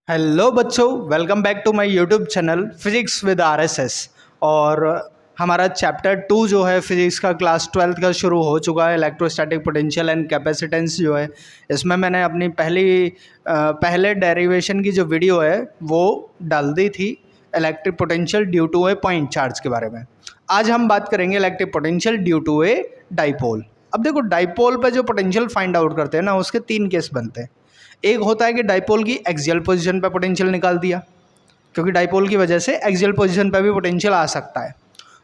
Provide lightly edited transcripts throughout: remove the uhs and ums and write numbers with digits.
Hello बच्चों, welcome back to my YouTube channel physics with RSS. और हमारा chapter 2 जो है फिजिक्स का क्लास 12th का शुरू हो चुका है। इलेक्ट्रोस्टैटिक पोटेंशियल एंड कैपेसिटेंस जो है, इसमें मैंने अपनी पहले डेरिवेशन की जो वीडियो है वो डाल दी थी electric potential due to a point charge के बारे में। आज हम बात करेंगे electric potential due to a dipole. अब देखो, डाइपोल पे जो पोटेंशियल फाइंड आउट करते हैं ना, उसके 3 केस बनते हैं। एक होता है कि डाइपोल की एक्सियल पोजीशन पे पोटेंशियल निकाल दिया, क्योंकि डाइपोल की वजह से एक्सियल पोजीशन पे भी पोटेंशियल आ सकता है।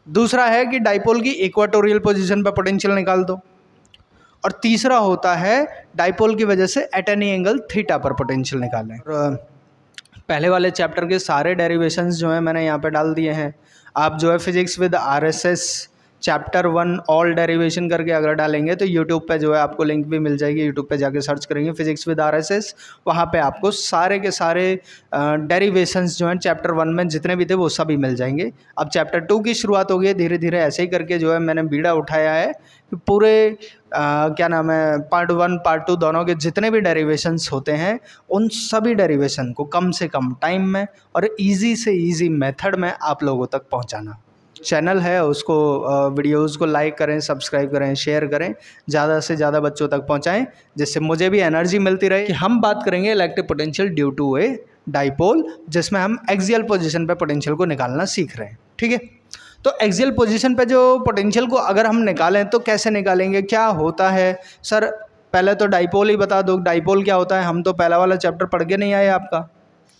दूसरा है कि डाइपोल की इक्वाटोरियल पोजीशन पे पोटेंशियल निकाल दो। और तीसरा होता है डाइपोल की वजह से एट एनी एंगल थीटा पर पोटेंशियल निकालें। और पहले वाले चैप्टर के सारे डेरिवेशंस जो हैं मैंने यहाँ पे डाल दिए हैं। आप जो है physics with RSS chapter 1 all derivation करके अगर डालेंगे तो यूट्यूब पे जो है आपको लिंक भी मिल जाएगी। यूट्यूब पे जाके सर्च करेंगे फिजिक्स विद आरएसएस, वहाँ पे आपको सारे के सारे डेरिवेशंस जो हैं चैप्टर 1 में जितने भी थे वो सभी मिल जाएंगे। अब चैप्टर 2 की शुरुआत हो गई, धीरे धीरे ऐसे ही करके जो है मैंने बीड़ा उठाया है कि पूरे क्या नाम है, पार्ट 1 पार्ट 2 दोनों के जितने भी डेरिवेशंस होते हैं उन सभी डेरिवेशन को कम से कम टाइम में और ईजी से ईजी मेथड में आप लोगों तक पहुँचाना। चैनल है उसको वीडियोज़ को लाइक करें, सब्सक्राइब करें, शेयर करें, ज़्यादा से ज़्यादा बच्चों तक पहुंचाएं, जिससे मुझे भी एनर्जी मिलती रहे। कि हम बात करेंगे electric potential due to a dipole, जिसमें हम एक्सियल पोजीशन पे पोटेंशियल को निकालना सीख रहे हैं। ठीक है, तो एक्सियल पोजीशन पे जो पोटेंशियल को अगर हम निकालें तो कैसे निकालेंगे, क्या होता है सर? पहले तो डाइपोल ही बता दो, डाइपोल क्या होता है। हम तो पहला वाला चैप्टर पढ़ के नहीं आए आपका,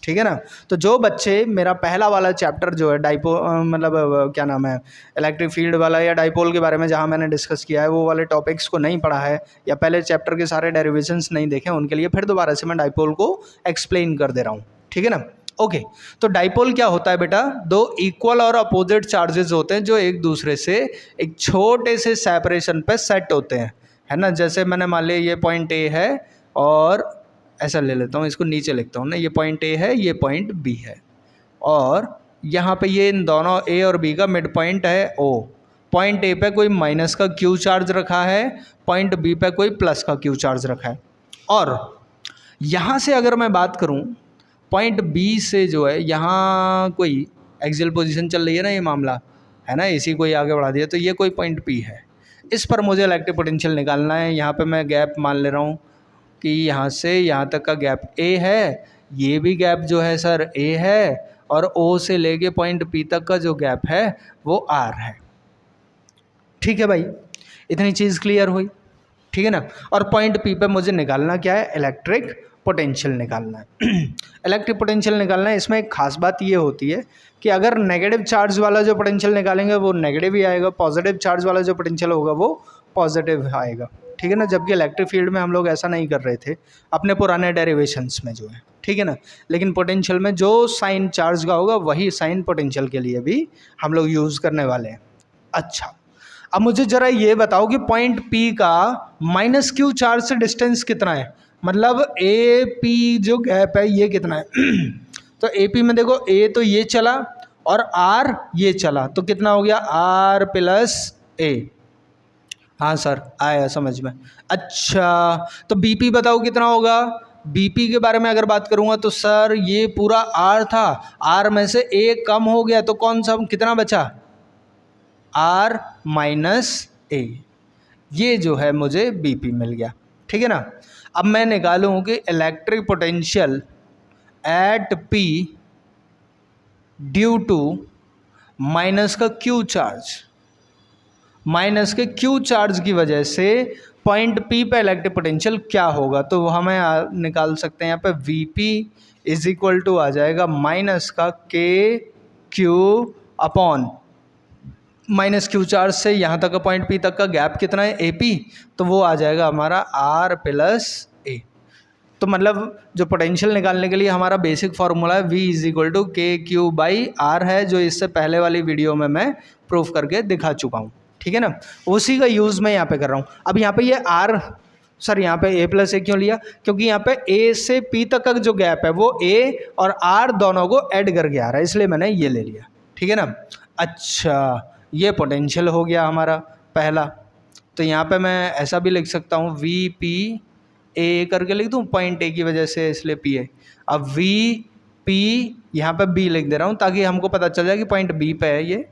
ठीक है ना। तो जो बच्चे मेरा पहला वाला चैप्टर जो है क्या नाम है, इलेक्ट्रिक फील्ड वाला या डाइपोल के बारे में जहाँ मैंने डिस्कस किया है, वो वाले टॉपिक्स को नहीं पढ़ा है या पहले चैप्टर के सारे डेरिवेशंस नहीं देखे, उनके लिए फिर दोबारा से मैं डाइपोल को एक्सप्लेन कर दे रहा हूँ। ठीक है ना। ओके, तो डाइपोल क्या होता है बेटा? दो इक्वल और अपोजिट चार्जेस होते हैं जो एक दूसरे से एक छोटे से सेपरेशन पे सेट होते हैं, है ना। जैसे मैंने मान लिया ये पॉइंट ए है और ऐसा ले लेता हूँ, इसको नीचे लिखता हूँ ना, ये पॉइंट ए है, ये पॉइंट बी है, और यहाँ पे ये इन दोनों ए और बी का मिड पॉइंट है ओ। पॉइंट ए पे कोई माइनस का क्यू चार्ज रखा है, पॉइंट बी पे कोई प्लस का क्यू चार्ज रखा है। और यहाँ से अगर मैं बात करूँ पॉइंट बी से जो है, यहाँ कोई एक्सियल पोजीशन चल रही है ना, ये मामला है ना, इसी को ही आगे बढ़ा दिया, तो ये कोई पॉइंट पी है, इस पर मुझे इलेक्ट्रिक पोटेंशियल निकालना है। यहाँ पे मैं गैप मान ले रहा हूँ कि यहाँ से यहाँ तक का गैप ए है, ये भी गैप जो है सर ए है, और ओ से लेके पॉइंट पी तक का जो गैप है वो आर है। ठीक है भाई, इतनी चीज़ क्लियर हुई, ठीक है ना। और पॉइंट पी पे मुझे निकालना क्या है? इलेक्ट्रिक पोटेंशियल निकालना है। इलेक्ट्रिक पोटेंशियल निकालना है। इसमें एक खास बात ये होती है कि अगर नेगेटिव चार्ज वाला जो पोटेंशियल निकालेंगे वो नेगेटिव ही आएगा, पॉजिटिव चार्ज वाला जो पोटेंशियल होगा वो पॉजिटिव आएगा, ठीक है ना। जबकि इलेक्ट्रिक फील्ड में हम लोग ऐसा नहीं कर रहे थे अपने पुराने डेरिवेशंस में जो है, ठीक है ना। लेकिन पोटेंशियल में जो साइन चार्ज का होगा वही साइन पोटेंशियल के लिए भी हम लोग यूज़ करने वाले हैं। अच्छा, अब मुझे ज़रा ये बताओ कि पॉइंट पी का माइनस क्यू चार्ज से डिस्टेंस कितना है, मतलब ए पी जो गैप है ये कितना है? तो ए पी में देखो, ए तो ये चला और आर ये चला, तो कितना हो गया? आर प्लस ए। हाँ सर, आया समझ में। अच्छा, तो बीपी बताओ कितना होगा? बीपी के बारे में अगर बात करूंगा तो सर ये पूरा आर था, आर में से ए कम हो गया, तो कौन सा कितना बचा? आर माइनस ए। ये जो है मुझे बीपी मिल गया, ठीक है ना। अब मैं निकालूं कि electric potential at P due to minus का क्यू चार्ज, माइनस के क्यू चार्ज की वजह से पॉइंट पी पे इलेक्ट्रिक पोटेंशियल क्या होगा। तो हमें निकाल सकते हैं यहाँ पे V P is equal to आ जाएगा माइनस का K Q upon minus Q charge से यहाँ तक का पॉइंट पी तक का गैप कितना है? ए पी, तो वो आ जाएगा हमारा आर प्लस ए। तो मतलब जो पोटेंशियल निकालने के लिए हमारा बेसिक फार्मूला है वी इज इक्वल टू के क्यू बाई आर है, जो इससे पहले वाली वीडियो में मैं प्रूफ करके दिखा चुका हूँ, ठीक है ना। उसी का यूज़ मैं यहाँ पे कर रहा हूँ। अब यहाँ पे ये आर, सर यहाँ पे ए प्लस ए क्यों लिया? क्योंकि यहाँ पे ए से पी तक का जो गैप है वो ए और आर दोनों को ऐड करके आ रहा है, इसलिए मैंने ये ले लिया, ठीक है ना। अच्छा, ये पोटेंशियल हो गया हमारा पहला। तो यहाँ पे मैं ऐसा भी लिख सकता हूँ वी पी ए करके लिख दूँ, पॉइंट ए की वजह से इसलिए पी ए। अब वी P, यहाँ पे B लिख दे रहा हूँ ताकि हमको पता चल जाए कि पॉइंट B पे है ये,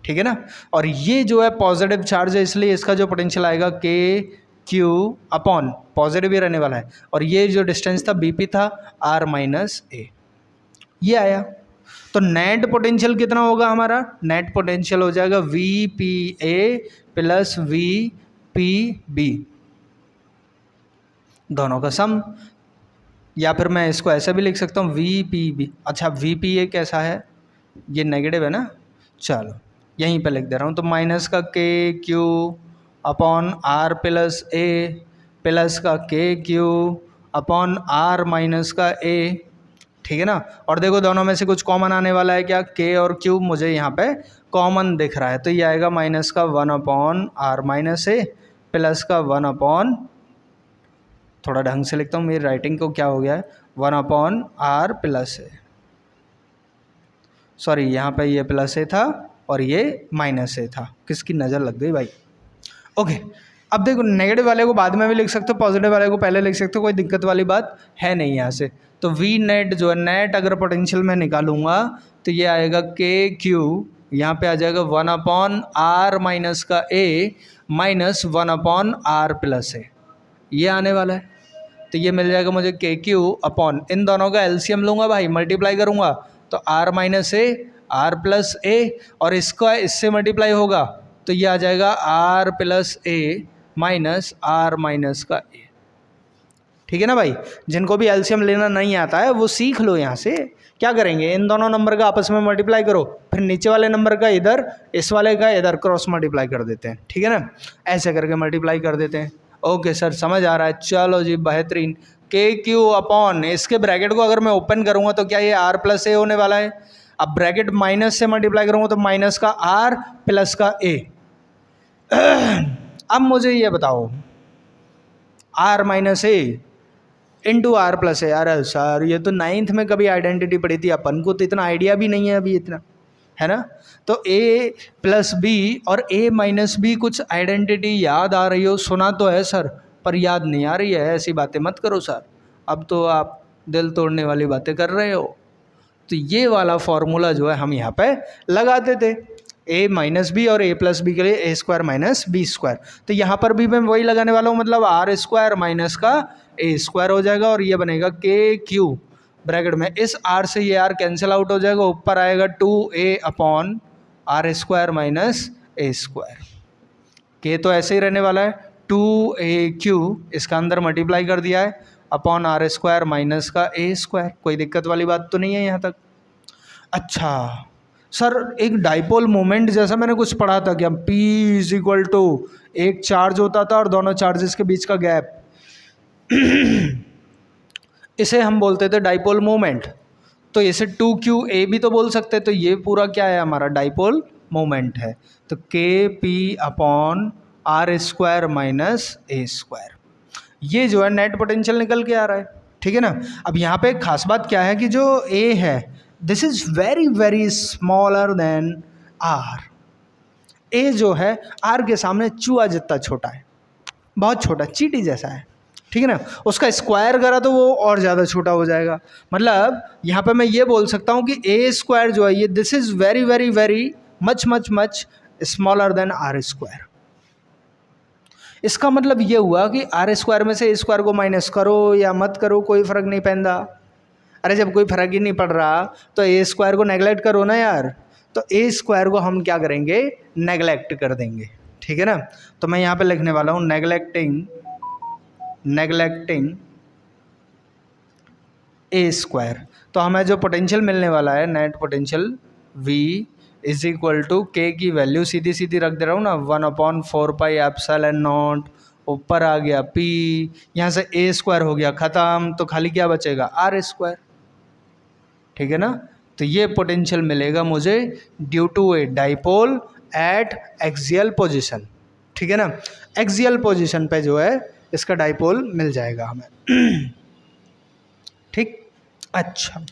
ठीक है ना। और ये जो है पॉजिटिव चार्ज है, इसलिए इसका जो पोटेंशियल आएगा के क्यू अपॉन, पॉजिटिव ही रहने वाला है, और ये जो डिस्टेंस था BP था R माइनस ए, ये आया। तो नेट पोटेंशियल कितना होगा हमारा, नेट पोटेंशियल हो जाएगा VPA प्लस VPB, दोनों का सम। या फिर मैं इसको ऐसे भी लिख सकता हूँ VPB। अच्छा VPA कैसा है, ये नेगेटिव है ना, चलो यहीं पे लिख दे रहा हूँ। तो माइनस का KQ upon R plus A plus का KQ अपॉन R माइनस का A, ठीक है ना। और देखो दोनों में से कुछ कॉमन आने वाला है क्या, K और Q मुझे यहाँ पे कॉमन दिख रहा है, तो ये आएगा माइनस का 1 upon R minus A plus का 1 अपॉन, थोड़ा ढंग से लिखता हूँ, मेरी राइटिंग को क्या हो गया है, 1 upon R plus A, sorry यहाँ पे ये प्लस A था और ये माइनस A था, किसकी नज़र लग गई भाई। ओके, अब देखो नेगेटिव वाले को बाद में भी लिख सकते हो, पॉजिटिव वाले को पहले लिख सकते हो, कोई दिक्कत वाली बात है नहीं यहाँ से। तो V नेट जो है, नेट अगर पोटेंशियल में निकालूंगा तो ये आएगा KQ, यहाँ पे आ जाएगा 1 अपॉन R माइनस का A minus 1 upon R plus A, ये आने वाला है। तो ये मिल जाएगा मुझे KQ अपॉन, इन दोनों का एलसीएम लूँगा भाई, मल्टीप्लाई करूँगा तो R minus A R plus A, और इसका इससे मल्टीप्लाई होगा तो ये आ जाएगा R plus A minus R minus का A, ठीक है ना भाई। जिनको भी एलसीएम लेना नहीं आता है वो सीख लो यहाँ से। क्या करेंगे, इन दोनों नंबर का आपस में मल्टीप्लाई करो, फिर नीचे वाले नंबर का इधर, इस वाले का इधर, क्रॉस मल्टीप्लाई कर देते हैं, ठीक है ना, ऐसे करके मल्टीप्लाई कर देते हैं। ओके सर समझ आ रहा है, चलो जी बेहतरीन। KQ अपॉन, इसके ब्रैकेट को अगर मैं ओपन करूँगा तो क्या ये R प्लस A होने वाला है। अब ब्रैकेट माइनस से मल्टीप्लाई करूँगा तो माइनस का R प्लस का A। अब मुझे ये बताओ, R minus A into R plus A, अरे सर ये तो 9th में कभी आइडेंटिटी पढ़ी थी, अपन को तो इतना आइडिया भी नहीं है अभी इतना, है ना। तो A प्लस B और A माइनस B, कुछ आइडेंटिटी याद आ रही हो, सुना तो है सर पर याद नहीं आ रही है, ऐसी बातें मत करो सर, अब तो आप दिल तोड़ने वाली बातें कर रहे हो। तो ये वाला फॉर्मूला जो है हम यहाँ पे लगाते थे, A माइनस बी और A प्लस बी के लिए A square minus B square, तो यहाँ पर भी मैं वही लगाने वाला हूँ, मतलब R स्क्वायर माइनस का A स्क्वायर हो जाएगा और ये बनेगा KQ, ब्रैकेट में इस R से ये R कैंसिल आउट हो जाएगा, ऊपर आएगा 2A upon R square minus A square, K तो ऐसे ही रहने वाला है 2AQ, इसका अंदर मल्टीप्लाई कर दिया है अपॉन R स्क्वायर माइनस का A स्क्वायर। कोई दिक्कत वाली बात तो नहीं है यहाँ तक। अच्छा सर एक डाइपोल मोमेंट जैसा मैंने कुछ पढ़ा था क्या, P इज इक्वल टू, एक चार्ज होता था और दोनों चार्जेस के बीच का गैप, इसे हम बोलते थे डाइपोल मोमेंट। तो इसे 2QA भी तो बोल सकते, तो ये पूरा क्या है हमारा डाइपोल मोमेंट है। तो KP upon R square minus A square, ये जो है नेट पोटेंशियल निकल के आ रहा है, ठीक है ना। अब यहाँ पे एक खास बात क्या है कि जो A है this is very very smaller than R, A जो है R के सामने चूहा जितना छोटा है, बहुत छोटा, चींटी जैसा है, ठीक है ना। उसका स्क्वायर करा तो वो और ज़्यादा छोटा हो जाएगा। मतलब यहाँ पे मैं ये बोल सकता हूँ कि A स्क्वायर जो है ये this is very very very much much much smaller than R square. इसका मतलब ये हुआ कि R स्क्वायर में से A स्क्वायर को माइनस करो या मत करो कोई फ़र्क नहीं पैंदा। अरे जब कोई फ़र्क ही नहीं पड़ रहा तो A स्क्वायर को नेगलेक्ट करो ना यार, तो A स्क्वायर को हम क्या करेंगे, नेगलेक्ट कर देंगे, ठीक है ना। तो मैं यहाँ पे लिखने वाला हूँ नेगलेक्टिंग A स्क्वायर। तो हमें जो पोटेंशियल मिलने वाला है net potential V is equal to K की वैल्यू सीधी सीधी रख दे रहा हूँ ना, 1/4 पाई एप्सिलॉन नॉट, ऊपर आ गया P, यहाँ से A स्क्वायर हो गया ख़त्म, तो खाली क्या बचेगा R स्क्वायर, ठीक है ना। तो ये पोटेंशियल मिलेगा मुझे due to a dipole at axial position, ठीक है ना। एक्सियल पोजीशन पे जो है इसका डाइपोल मिल जाएगा हमें, ठीक। अच्छा